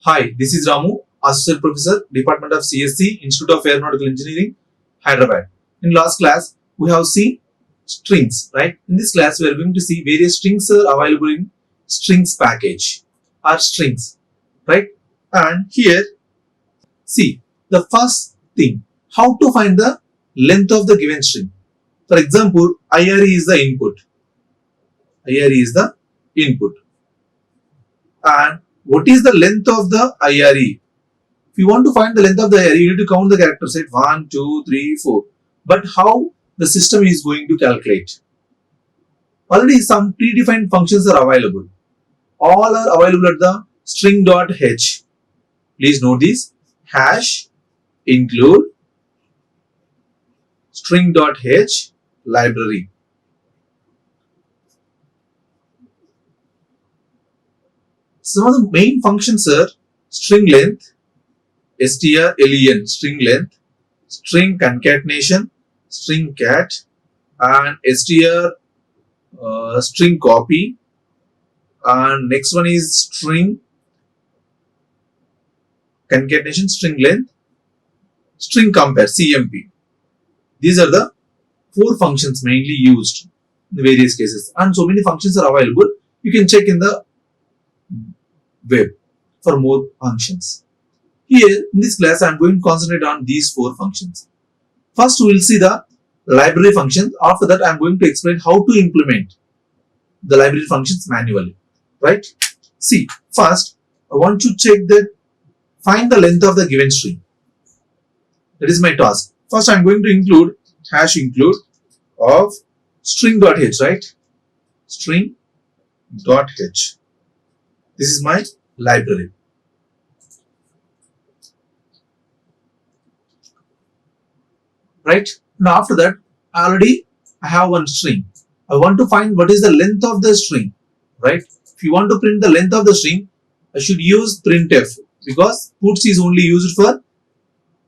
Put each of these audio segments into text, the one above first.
Hi, this is Ramu, Associate Professor, Department of CSC, Institute of Aeronautical Engineering, Hyderabad. In last class, we have seen strings, right? In this class, we are going to see various strings are available in strings package or strings, right? And here, see the first thing, how to find the length of the given string. For example, IRE is the input. IRE is the input. And what is the length of the IRE? If you want to find the length of the array, you need to count the characters, right? 1, 2, 3, 4. But how the system is going to calculate? Already some predefined functions are available. All are available at the string.h. Please note this. Hash include string.h library. Some of the main functions are string length, strlen, string length, string concatenation, string cat, and str string copy, and next one is string concatenation, string length, string compare, CMP. These are the four functions mainly used in various cases, and so many functions are available. You can check in the web for more functions. Here in this class, I am going to concentrate on these four functions. First, we will see the library functions. After that, I am going to explain how to implement the library functions manually. Right? See, first, I want to check that find the length of the given string. That is my task. First, I am going to include hash include of string.h, right? String.h. This is my library. Right? Now, after that, I have one string. I want to find what is the length of the string. Right? If you want to print the length of the string, I should use printf because puts is only used for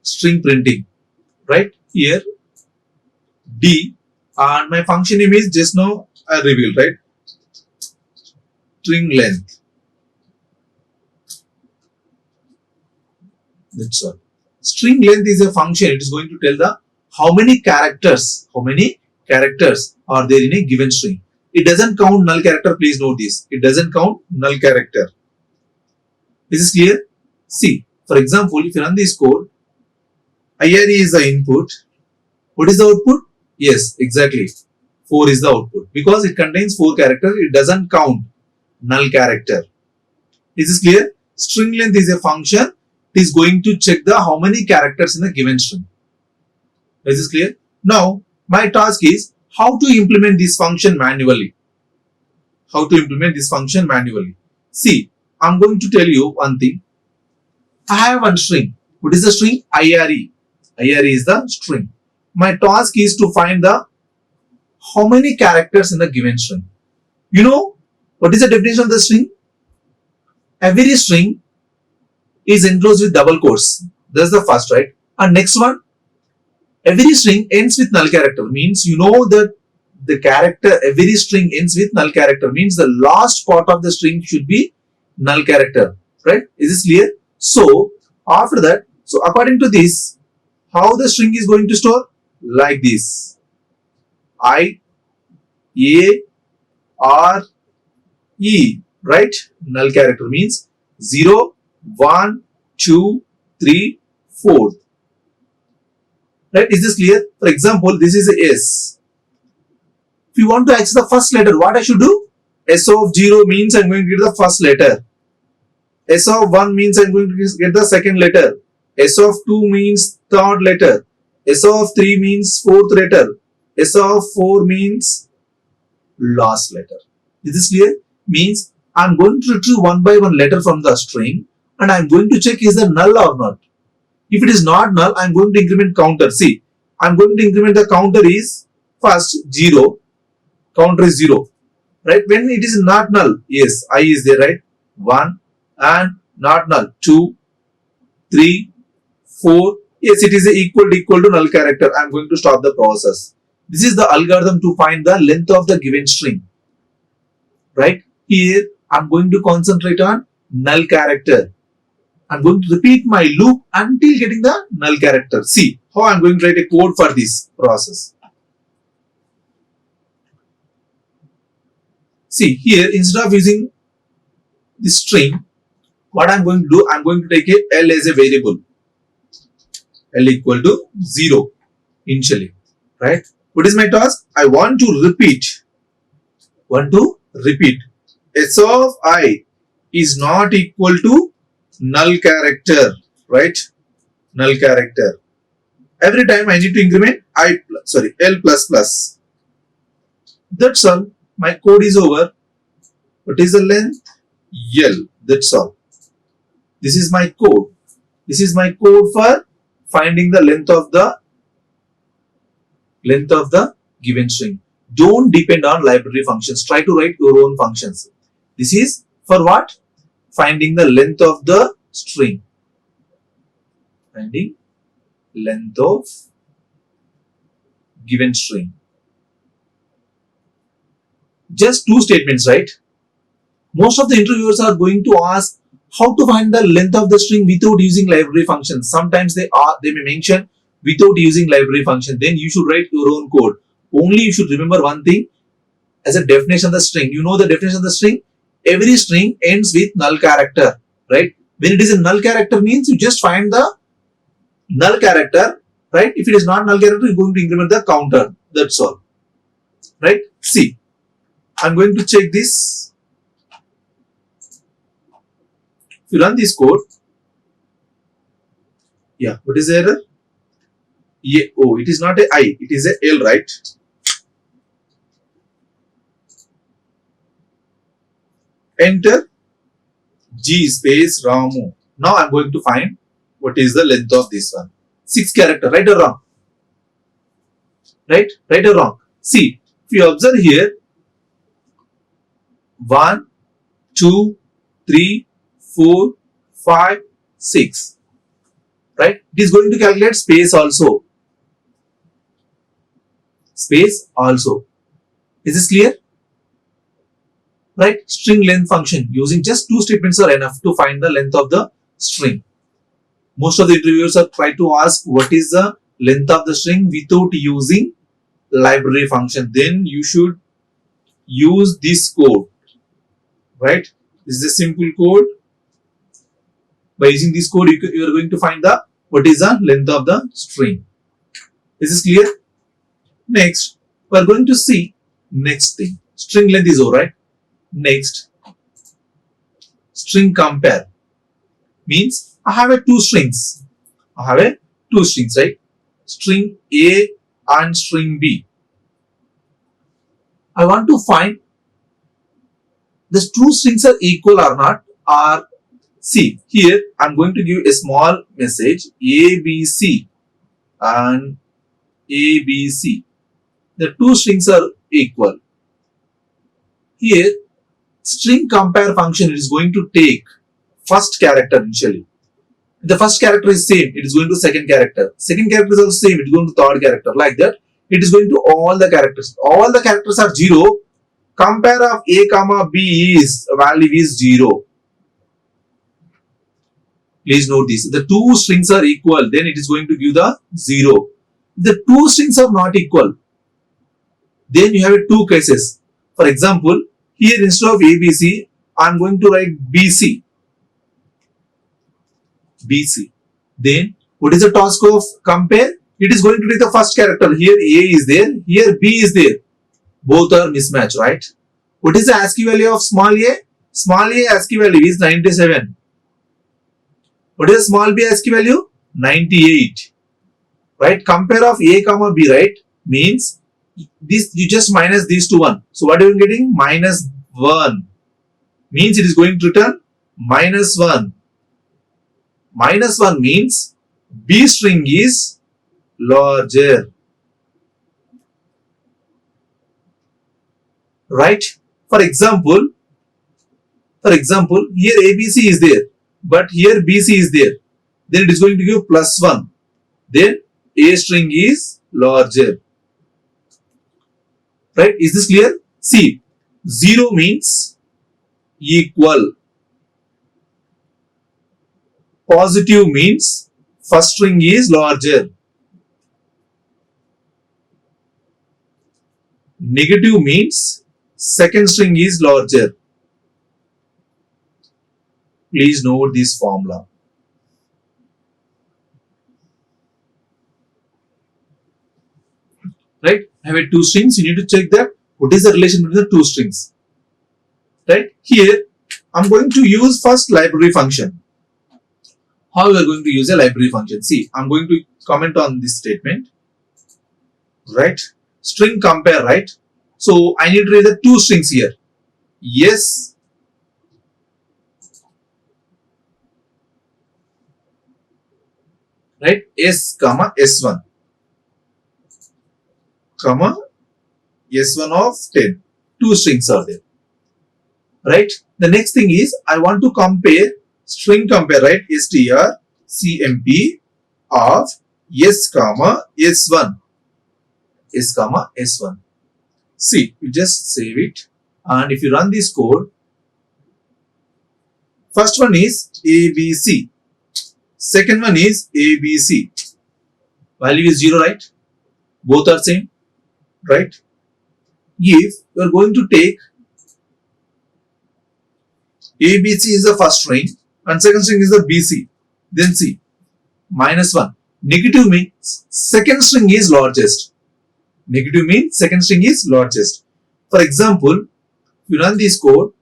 string printing. Right? Here, D, and my function name is just now I revealed, right? String length. That's all. String length is a function. It is going to tell the how many characters are there in a given string. It doesn't count null character. Please note this. It doesn't count null character. Is this clear? See, for example, if you run this code, IRE is the input. What is the output? Yes, exactly. 4 is the output. Because it contains 4 characters, it doesn't count null character. Is this clear? String length is a function. It is going to check the how many characters in a given string. Is this clear? Now, my task is how to implement this function manually. How to implement this function manually. See, I'm going to tell you one thing. I have one string. What is the string? IRE. IRE is the string. My task is to find the how many characters in a given string. You know what is the definition of the string? Every string is enclosed with double quotes. That's the first, right? And next one, every string ends with null character. Means you know that the character, every string ends with null character. Means the last part of the string should be null character. Right? Is this clear? So, after that, so according to this, how the string is going to store? Like this. I, A, R, E. Right? Null character means 0, 1, 2, 3, 4. Right? Is this clear? For example, this is a S. If you want to access the first letter, what I should do? S of 0 means I'm going to get the first letter. S of 1 means I'm going to get the second letter. S of 2 means third letter. S of 3 means fourth letter. S of 4 means last letter. Is this clear? Means I'm going to retrieve one by one letter from the string and I'm going to check is it null or not. If it is not null, I'm going to increment counter. See, I'm going to increment the counter is first 0. Counter is 0. Right? When it is not null, yes, I is there, right? 1 and not null. 2, 3, 4. Yes, it is equal to null character. I'm going to stop the process. This is the algorithm to find the length of the given string. Right? Here, I'm going to concentrate on null character. I'm going to repeat my loop until getting the null character. See how I'm going to write a code for this process. See here, instead of using the string, what I'm going to do, I'm going to take a L as a variable. L equal to 0 initially, right? What is my task? I want to repeat. S of I is not equal to null character, right? Null character. Every time I need to increment L plus plus. That's all. My code is over. What is the length? L. That's all. This is my code. This is my code for finding the length of the given string. Don't depend on library functions. Try to write your own functions. This is for what? Finding the length of the string. Finding length of given string. Just two statements, right? Most of the interviewers are going to ask how to find the length of the string without using library functions. Sometimes they may mention without using library function. Then you should write your own code. Only you should remember one thing as a definition of the string. You know the definition of the string? Every string ends with null character, right? When it is a null character means you just find the null character, right? If it is not null character, you're going to increment the counter. That's all, right? See, I'm going to check this. If you run this code, yeah, what is the error? Yeah, oh, it is not a I, it is a L, right? Enter G space Ramu. Now I'm going to find what is the length of this one. 6 character, right or wrong? Right or wrong? See, if you observe here, 1, 2, 3, 4, 5, 6. Right? It is going to calculate space also. Space also. Is this clear? Right? String length function using just two statements are enough to find the length of the string. Most of the interviewers are trying to ask what is the length of the string without using library function. Then you should use this code. Right? This is a simple code. By using this code, you are going to find the what is the length of the string. Is this clear? Next, we are going to see next thing. String length is over, right? Next, string compare means I have two strings. Right? String A and string B. I want to find these two strings are equal or not. Or see here, I'm going to give a small message ABC and ABC. The two strings are equal. Here, string compare function is going to take first character initially. If the first character is same, it is going to second character. Second character is also same, it is going to third character. Like that, it is going to all the characters. All the characters are 0. Compare of A comma B is value is 0. Please note this. The two strings are equal, then it is going to give the 0. If the two strings are not equal, then you have two cases. For example, here instead of ABC, I am going to write BC. Then what is the task of compare? It is going to take the first character. Here A is there, here B is there. Both are mismatched, right? What is the ASCII value of small a? Small a ASCII value is 97. What is the small b ASCII value? 98. Right? Compare of A comma B, right? Means this you just minus these two one. So what are you getting? Minus 1. Means it is going to return minus 1. Minus 1 means B string is larger. Right? For example, here ABC is there, but here BC is there. Then it is going to give plus 1. Then A string is larger. Right? Is this clear? See, 0 means equal. Positive means first string is larger. Negative means second string is larger. Please note this formula. Right? I have two strings. You need to check that what is the relation between the two strings. Right? Here, I'm going to use first library function. How we are going to use a library function? See, I'm going to comment on this statement. Right? String compare, right? So I need to read the two strings here. Yes. Right? S comma S1 comma S1 of 10. Two strings are there. Right? The next thing is I want to compare string compare, right? strcmp of S comma S1. S comma S1. See, you just save it, and if you run this code, first one is ABC, second one is ABC. Value is 0, right? Both are same, right? If you are going to take ABC is the first string and second string is the BC, then see, -1. Negative means second string is largest. Negative means second string is largest. For example, if you run this code,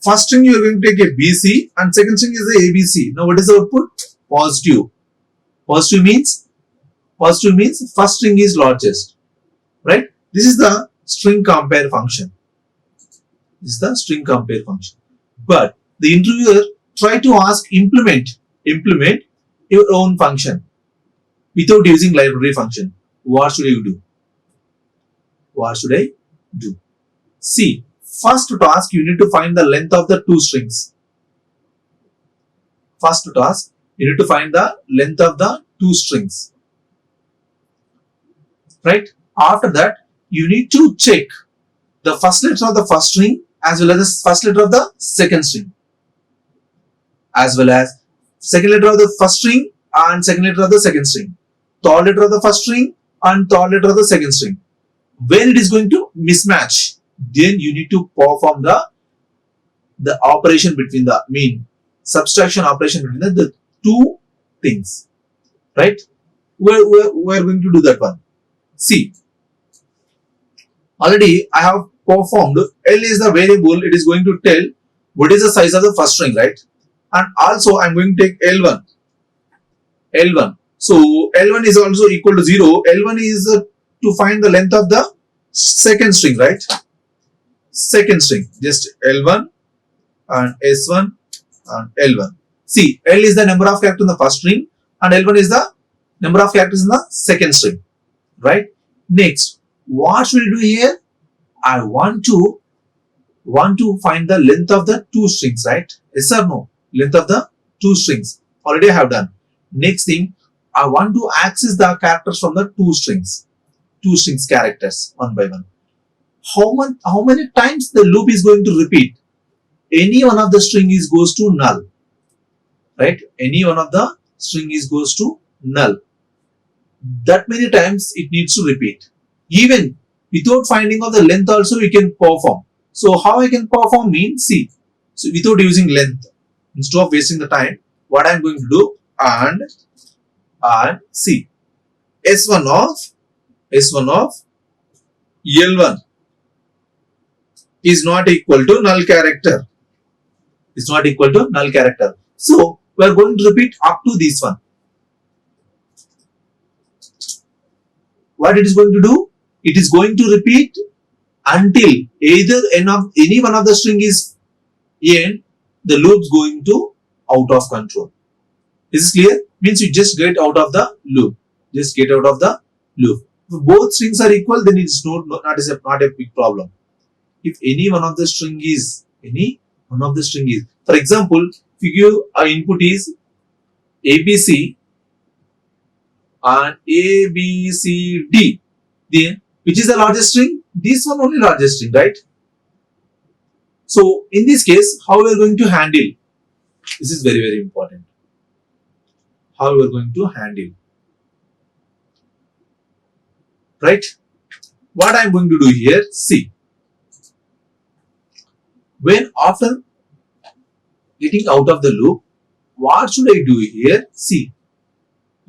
first string you are going to take a BC and second string is the ABC. Now what is the output? Positive. Positive means first string is largest. Right? This is the string compare function. This is the string compare function. But the interviewer try to ask implement your own function without using library function. What should you do? What should I do? See, first task you need to find the length of the two strings. First task you need to find the length of the two strings. Right? After that, you need to check the first letter of the first string as well as the first letter of the second string, as well as second letter of the first string and second letter of the second string, third letter of the first string and third letter of the second string. When it is going to mismatch, then you need to perform the operation between the subtraction operation between the two things. Right? We're going to do that one. See, already I have performed L is the variable. It is going to tell what is the size of the first string, right? And also I'm going to take L1. So L1 is also equal to 0. L1 is to find the length of the second string, right? Second string, just L1 and S1 and L1. See, L is the number of characters in the first string and L1 is the number of characters in the second string, right? Next, what should we do here? I want to find the length of the two strings, right? Yes or no? Length of the two strings. Already I have done. Next thing, I want to access the characters from the two strings characters one by one. How many times the loop is going to repeat? Any one of the string is goes to null, right? Any one of the string is goes to null. That many times it needs to repeat. Even without finding of the length also we can perform. So how I can perform means, see, so without using length, instead of wasting the time, what I am going to do, and see, S1 of L1 is not equal to null character. Is not equal to null character. So we are going to repeat up to this one. What it is going to do? It is going to repeat until either any one of the string is end, the loop is going to out of control. Is this clear? Means you just get out of the loop. Just get out of the loop. If both strings are equal, then it is not a big problem. If any one of the string is, for example, if you give our input is ABC and ABCD, then which is the largest string? This one only largest string, right? So in this case, how we are going to handle? This is very, very important. how you are going to handle. Right? What I am going to do here, see, when after getting out of the loop, what should I do here? See,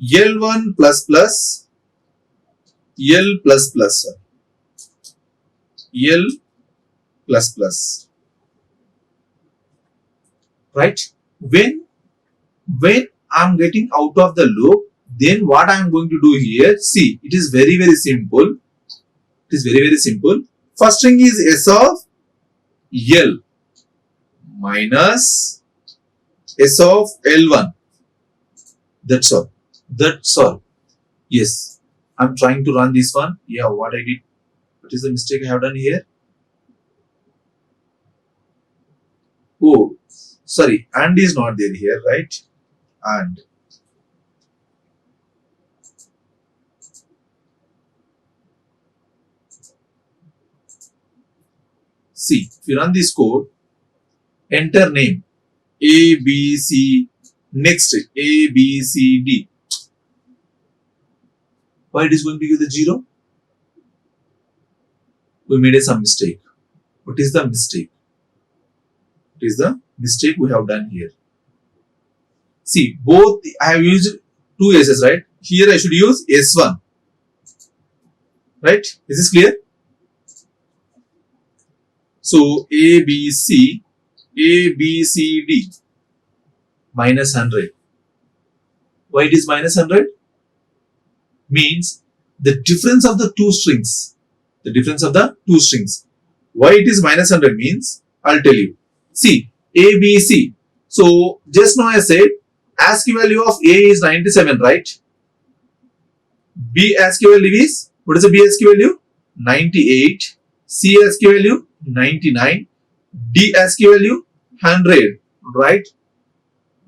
L1 plus plus, L plus plus, L plus plus, right? When I'm getting out of the loop, then what I'm going to do here, see, it is very simple. It is very simple. First string is S of L minus S of L1. That's all. That's all. Yes. I'm trying to run this one. Yeah, what I did. What is the mistake I have done here? Oh, sorry. And is not there here, right? And. See, if you run this code, enter name A, B, C, next A, B, C, D. Why it is going to give the 0? We made some mistake. What is the mistake? What is the mistake we have done here? See, both I have used two S's, right? Here I should use S1. Right? Is this clear? So A, B, C, D minus 100. Why it is minus 100? Means the difference of the two strings. The difference of the two strings. Why it is minus 100 means, I'll tell you. See, A, B, C. So just now I said ASCII value of A is 97, right? B ASCII value is, what is the B ASCII value? 98. C ASCII value 99. D ASCII value 100, right?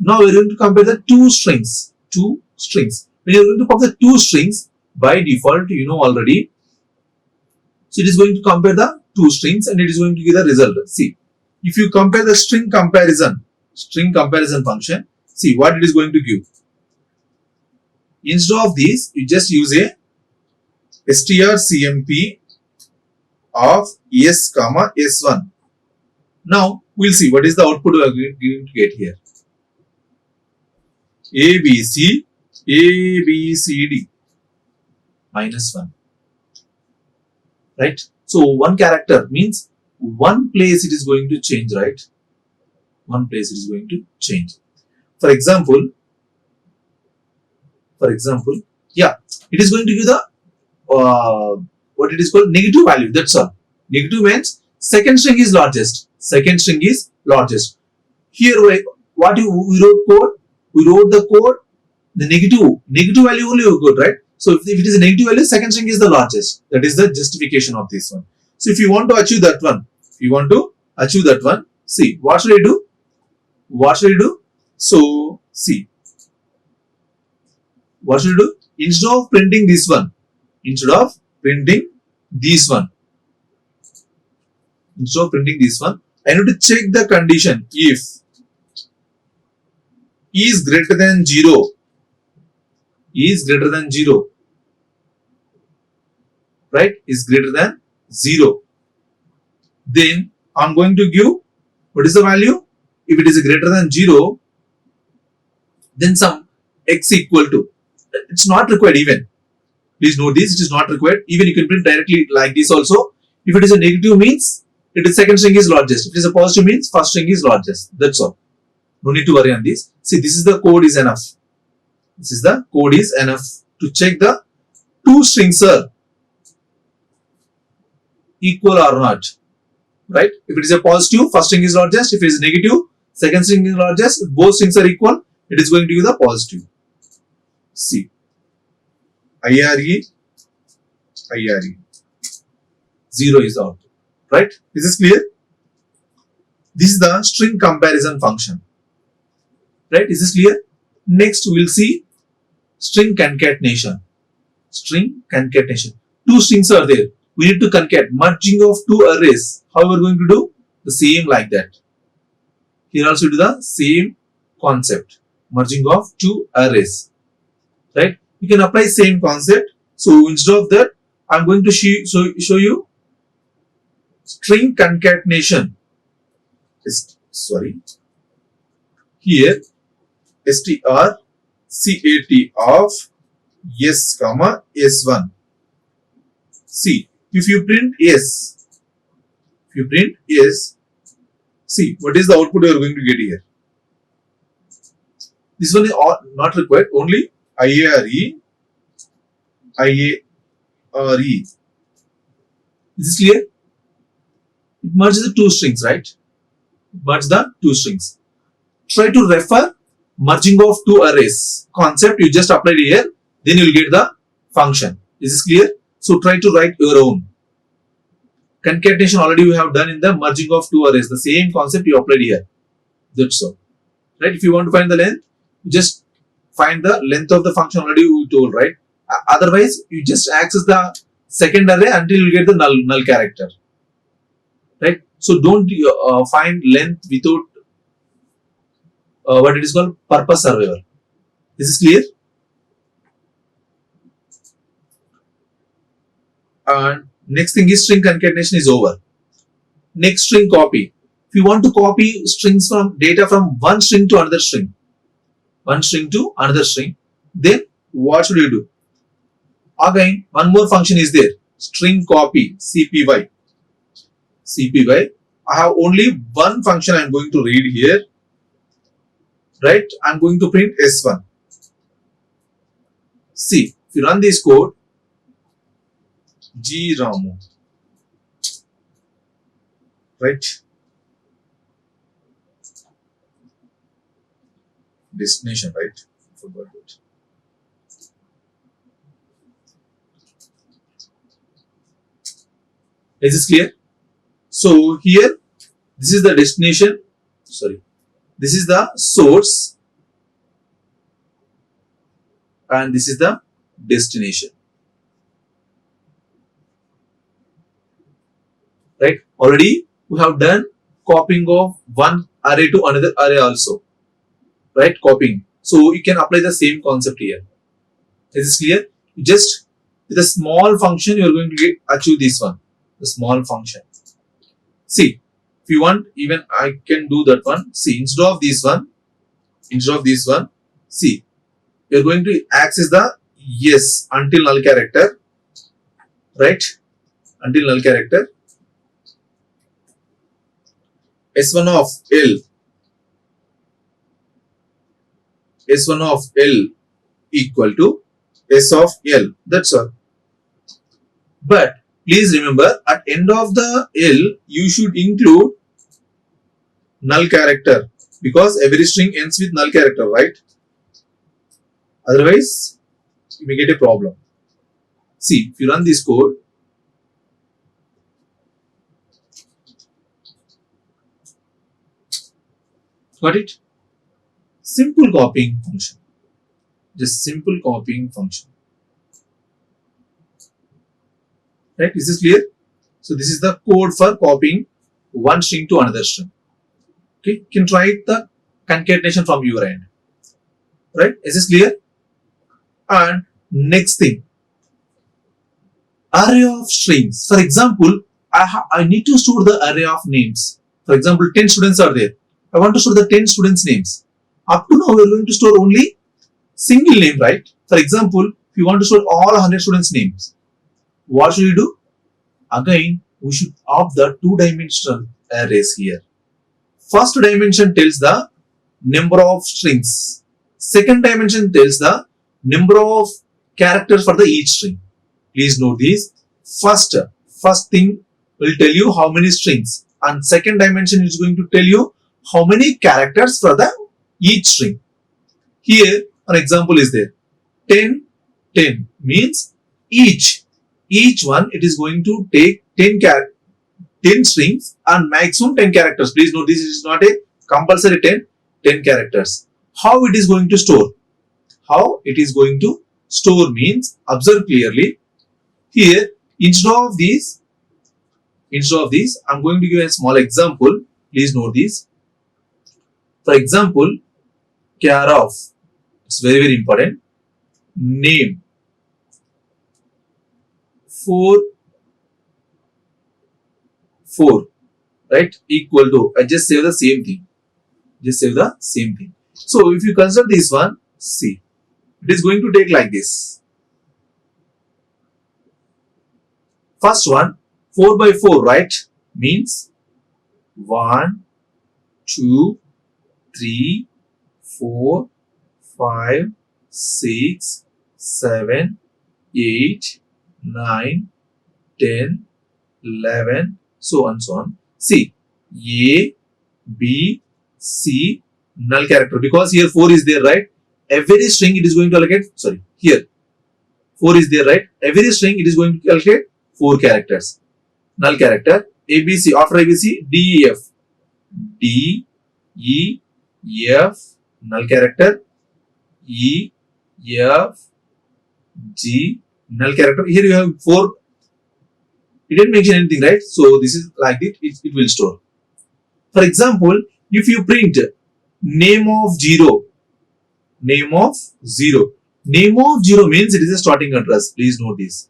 Now we're going to compare the two strings. Two strings. When you're going to compare the two strings, by default, you know already. So it is going to compare the two strings and it is going to give the result. See, if you compare the string comparison function, see what it is going to give. Instead of this, you just use a strcmp of s comma s1. Now we'll see what is the output we are going to get here. A, B, C, D minus 1. Right? So one character means one place it is going to change, right? One place it is going to change. For example, yeah, it is going to give the what it is called negative value. That's all. Negative means second string is largest. Second string is largest. Here, we wrote code. We wrote the code. The negative value only we got, right? So if it is a negative value, second string is the largest. That is the justification of this one. So if you want to achieve that one, see what should I do? So see, what should I do? Instead of printing this one, I need to check the condition if is greater than 0. Right? Is greater than 0. Then I'm going to give, what is the value? If it is greater than 0, then some x equal to, it's not required even. Please note this, it is not required. Even you can print directly like this also. If it is a negative means, it is second string is largest. If it is a positive means, first string is largest. That's all. No need to worry on this. See, this is the code is enough. To check the two strings are equal or not. Right? If it is a positive, first string is largest. If it is negative, second string is largest. If both strings are equal, it is going to give the positive. See, IRE, 0 is the output. Right? Is this clear? This is the string comparison function. Right? Is this clear? Next, we will see string concatenation. Two strings are there. We need to concat merging of two arrays. How we are going to do? The same like that. Here also do the same concept. merging of two arrays, right? You can apply same concept. So instead of that, I'm going to show you string concatenation. Sorry, here strcat of s comma s1. See, if you print s, see what is the output you are going to get here. This one is not required, only IARE. Is this clear? It merges the two strings, right? Merge the two strings. Try to refer merging of two arrays concept you just applied here, then you will get the function. Is this clear? So try to write your own. Concatenation already you have done in the merging of two arrays. The same concept you applied here. That's all. Right? If you want to find the length, just find the length of the function already you told, right? Otherwise, you just access the second array until you get the null character. Right? So don't find length without what it is called purpose survival. This is clear? And next thing is string concatenation is over. Next, string copy. If you want to copy strings from data from one string to another string, then what should you do? Again, one more function is there. String copy, CPY. I have only one function I am going to read here. Right? I am going to print S1. See, if you run this code, G Ramu. Right? Destination, right? Forgot it. Is this clear? So here, this is the destination. Sorry, this is the source, and this is the destination. Right? Already we have done copying of one array to another array also. Right? Copying. So you can apply the same concept here. Is this clear? Just with a small function, you are going to achieve this one. The small function. See, if you want, even I can do that one. See, instead of this one, see, you are going to access the yes until null character, right? Until null character. S1 of L equal to S of L. That's all. But please remember, at end of the L, you should include null character, because every string ends with null character, right? Otherwise, you may get a problem. See, if you run this code, got it? Simple copying function. Just simple copying function. Right? Is this clear? So this is the code for copying one string to another string. Okay, you can try the concatenation from your end. Right? Is this clear? And next thing, array of strings. For example, I need to store the array of names. For example, 10 students are there. I want to store the 10 students' names. Up to now, we are going to store only single name, right? For example, if you want to store all 100 students' names, what should you do? Again, we should opt the two-dimensional arrays here. First dimension tells the number of strings. Second dimension tells the number of characters for the each string. Please note this. First thing will tell you how many strings, and second dimension is going to tell you how many characters for the each string. Here, an example is there. 10 means each one it is going to take 10 strings and maximum 10 characters. Please note this is not a compulsory 10 characters. How it is going to store? How it is going to store means, observe clearly. Here, instead of this, I'm going to give a small example. Please note this. For example, care of, it's very very important, name 4 4, right, equal to, I just save the same thing, just save the same thing. So if you consider this one, see, it is going to take like this. First one, 4 by 4, right, means 1, 2, 3, 4, 5, 6, 7, 8, 9, 10, 11, so on, so on. See, A, B, C, null character, because here 4 is there, right? Every string it is going to allocate, sorry, here 4 is there, right? Every string it is going to allocate 4 characters. Null character, ABC, after ABC, D, E, F. D, E, F, null character, E, F, G, null character. Here you have 4. It didn't mention anything, right? So this is like it will store. For example, if you print name of 0, name of 0. Name of 0 means it is a starting address. Please note this.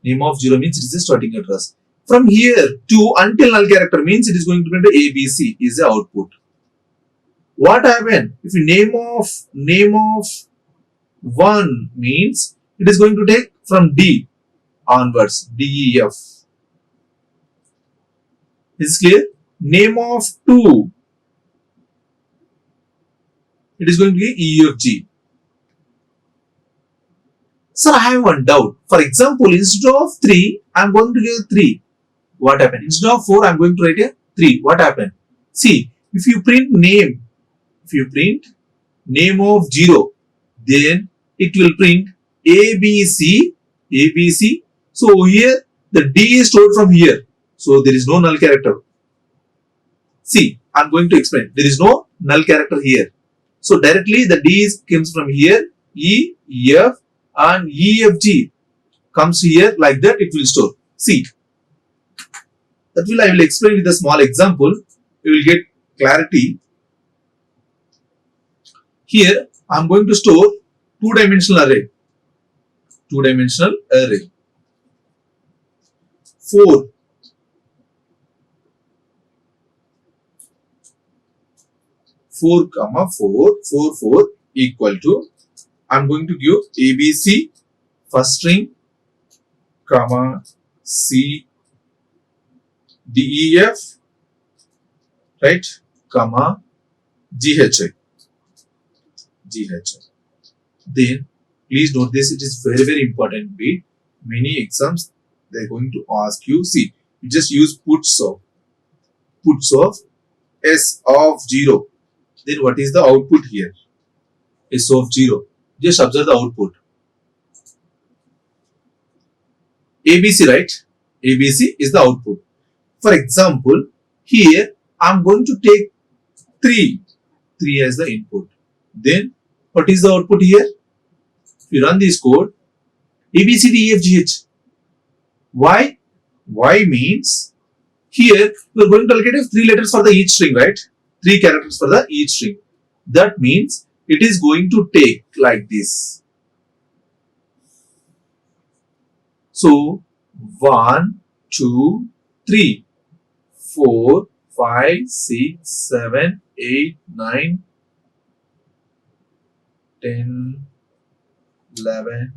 Name of 0 means it is a starting address. From here to until null character means it is going to print ABC is the output. What happened if name of 1 means it is going to take from D onwards, D, E, F. Is clear? Name of 2, it is going to be E, F, G. Sir, I have one doubt. For example, instead of 3, I am going to give 3. What happened? Instead of 4, I am going to write a 3. What happened? See, if you print name of 0, then it will print ABC, ABC. So here the D is stored from here. So there is no null character. See, I am going to explain. There is no null character here. So directly the D comes from here, E, F and E, F, G comes here, like that it will store. See, I will explain with a small example. You will get clarity. Here I am going to store 2-dimensional array. 2-dimensional array. 4. 4, 4 equal to, I am going to give ABC first string, comma C, D, E, F, right, comma GHI. Then please note this, it is very very important bit. Many exams they are going to ask you. See, you just use puts of S of 0. Then what is the output here? S of 0. Just observe the output. ABC, right? ABC is the output. For example, here I am going to take 3 as the input. Then what is the output here? If you run this code, A, B, C, D, E, F, G, H. Why? Why means here we are going to allocate 3 letters for the each string, right? 3 characters for the each string. That means it is going to take like this. So 1, 2, 3, 4, 5, 6, 7, 8, 9, 10, 11,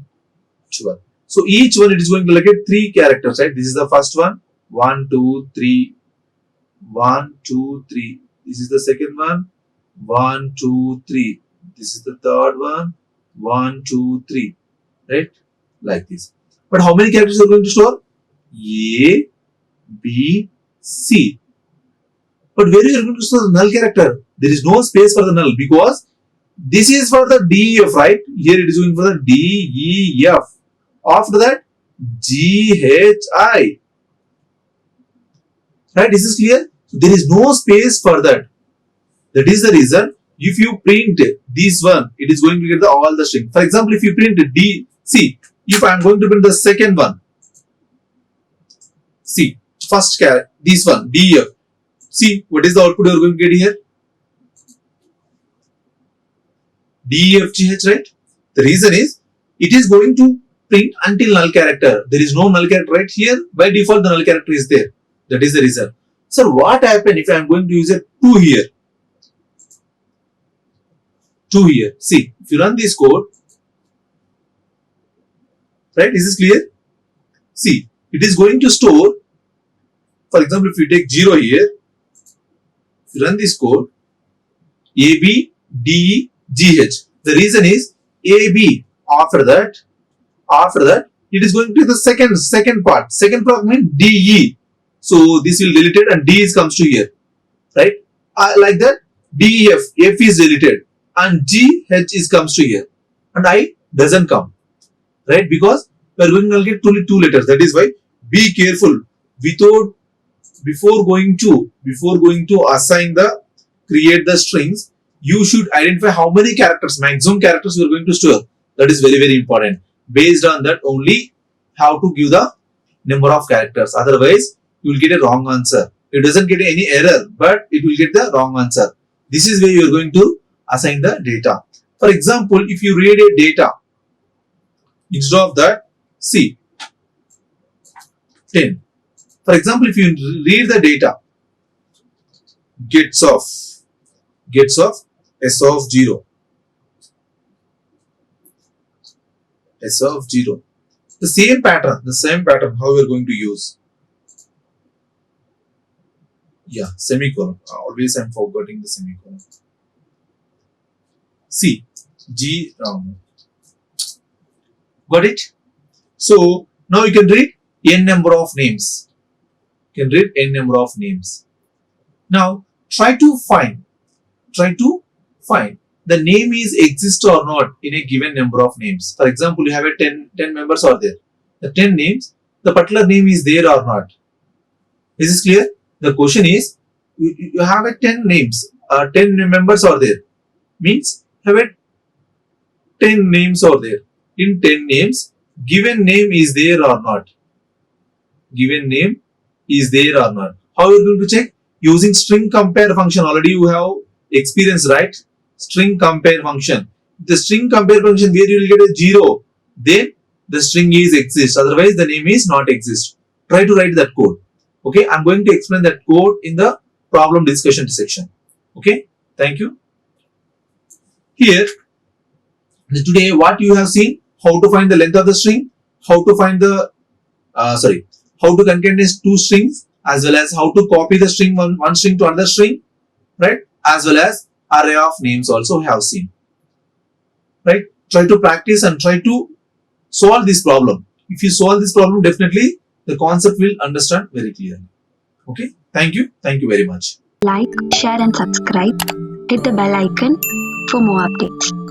12. So each one it is going to allocate 3 characters, right? This is the first one. 1, 2, 3. 1, 2, 3. This is the second one. 1, 2, 3. This is the third one. 1, 2, 3. Right? Like this. But how many characters are going to store? A, B, C. But where you are going to store the null character? There is no space for the null because this is for the D, F, right? Here it is going for the D, E, F. After that, G, H, I. Right? This is clear? There is no space for that. That is the reason if you print this one, it is going to get all the string. For example, if you print D, see, if I am going to print the second one, see, first character, this one, D, F. See, what is the output you are going to get here? D, E, F, G, H, right? The reason is it is going to print until null character. There is no null character right here. By default, the null character is there. That is the reason. So what happen if I am going to use a 2 here? 2 here. See, if you run this code, right? Is this clear? See, it is going to store, for example, if you take 0 here, if you run this code, A, B, D, E, G, H. The reason is A, B, after that, it is going to the second part. Second part means D, E. So this will delete it and D is comes to here, right? Like that, D, E, F, F is deleted and G, H is comes to here and I doesn't come, right? Because we are going to get only 2 letters. That is why be careful before going to assign the create the strings. You should identify how many characters, maximum characters you are going to store. That is very, very important. Based on that only how to give the number of characters. Otherwise, you will get a wrong answer. It doesn't get any error, but it will get the wrong answer. This is where you are going to assign the data. For example, if you read a data, instead of that, see 10. For example, if you read the data, gets of S of 0. S of 0. The same pattern, how we are going to use. Yeah, semicolon. Always I am forgetting the semicolon. C, G, got it? So now you can read n number of names. Now try to find the name is exist or not in a given number of names. For example, you have a 10 members are there. The 10 names, the particular name is there or not. Is this clear? The question is, you have a 10 names, 10 members are there. Means have a 10 names are there. In 10 names, given name is there or not. How are you going to check? Using string compare function. Already you have experience, right? String compare function. The string compare function where you will get a 0, then the string is exist. Otherwise, the name is not exist. Try to write that code. Okay, I'm going to explain that code in the problem discussion section. Okay, thank you. Here, today what you have seen, how to find the length of the string, how to find the, how to concatenate 2 strings, as well as how to copy the string one string to another string, right? As well as array of names also have seen, right? Try to practice and try to solve this problem. If you solve this problem, definitely the concept will understand very clearly. Okay, thank you very much. Like, share and subscribe. Hit the bell icon for more updates.